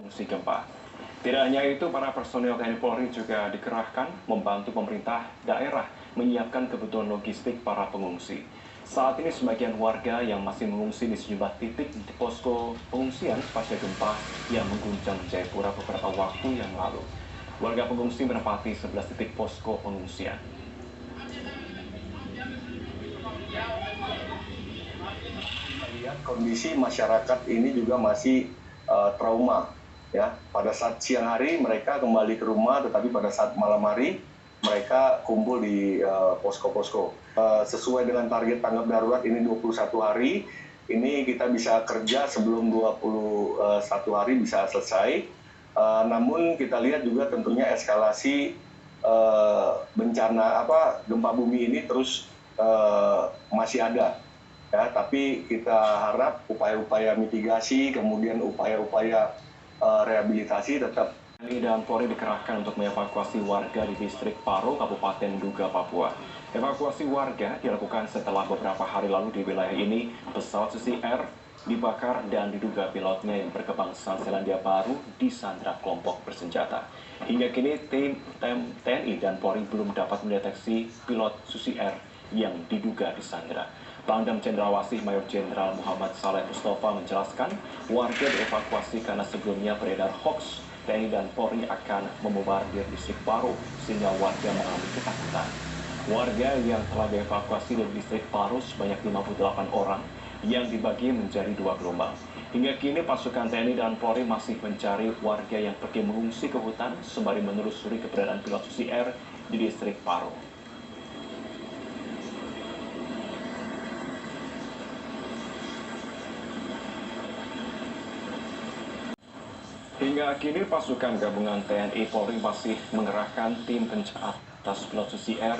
mengungsi gempa. Tidak hanya itu, para personel TNI Polri juga dikerahkan membantu pemerintah daerah menyiapkan kebutuhan logistik para pengungsi. Saat ini sebagian warga yang masih mengungsi di sejumlah titik di posko pengungsian pasca gempa yang mengguncang Jayapura beberapa waktu yang lalu. Warga pengungsi menempati 11 titik posko pengungsian. Lihat kondisi masyarakat ini juga masih trauma, ya. Pada saat siang hari mereka kembali ke rumah, tetapi pada saat malam hari mereka kumpul di posko-posko. Sesuai dengan target tanggap darurat ini 21 hari, ini kita bisa kerja sebelum 21 hari bisa selesai. Namun kita lihat juga tentunya eskalasi bencana gempa bumi ini terus masih ada. Ya, tapi kita harap upaya-upaya mitigasi, kemudian upaya-upaya rehabilitasi tetap. TNI dan Polri dikerahkan untuk mengevakuasi warga di distrik Paro, Kabupaten Duga, Papua. Evakuasi warga dilakukan setelah beberapa hari lalu di wilayah ini pesawat Susi Air dibakar dan diduga pilotnya yang berkebangsaan Selandia Baru disandra kelompok bersenjata. Hingga kini tim TNI dan Polri belum dapat mendeteksi pilot Susi Air yang diduga disandra. Pangdam Cendrawasih Mayor Jenderal Muhammad Saleh Mustafa menjelaskan warga dievakuasi karena sebelumnya beredar hoax TNI dan Polri akan memombardir distrik Paro sehingga warga mengalami ketakutan. Warga yang telah dievakuasi dari distrik Paro sebanyak 58 orang yang dibagi menjadi 2 gelombang. Hingga kini pasukan TNI dan Polri masih mencari warga yang pergi mengungsi ke hutan sembari menelusuri keberadaan pilot Susi Air di distrik Paro. Hingga kini pasukan gabungan TNI Polri masih mengerahkan tim pencari atas pilot Susi Air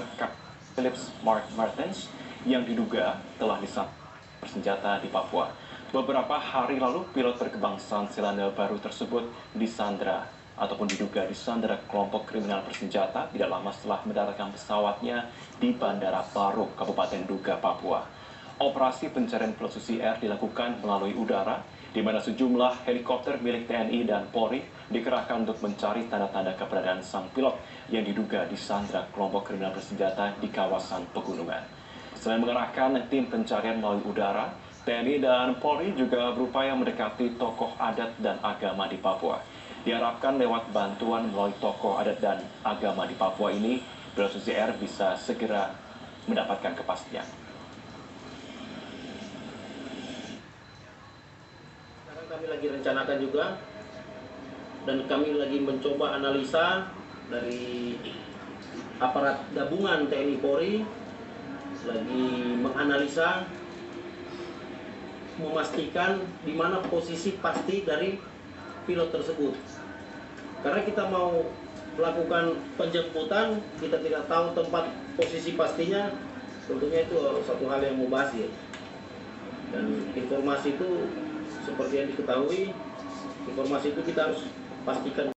Philips Mark Martens yang diduga telah disandra bersenjata di Papua. Beberapa hari lalu pilot berkebangsaan Selandia Baru tersebut disandra ataupun diduga disandra kelompok kriminal bersenjata tidak lama setelah mendaratkan pesawatnya di Bandara Paro, Kabupaten Duga, Papua. Operasi pencarian pilot Susi Air dilakukan melalui udara, di mana sejumlah helikopter milik TNI dan Polri dikerahkan untuk mencari tanda-tanda keberadaan sang pilot yang diduga disandra kelompok kriminal bersenjata di kawasan pegunungan. Selain mengerahkan tim pencarian melalui udara, TNI dan Polri juga berupaya mendekati tokoh adat dan agama di Papua. Diharapkan lewat bantuan melalui tokoh adat dan agama di Papua ini, pilot Susi Air bisa segera mendapatkan kepastian. Kami lagi rencanakan juga dan kami lagi mencoba analisa dari aparat gabungan TNI Polri, lagi menganalisa memastikan di mana posisi pasti dari pilot tersebut. Karena kita mau melakukan penjemputan, kita tidak tahu tempat posisi pastinya, tentunya itu satu hal yang mubazir. Dan informasi itu seperti yang diketahui, informasi itu kita harus pastikan.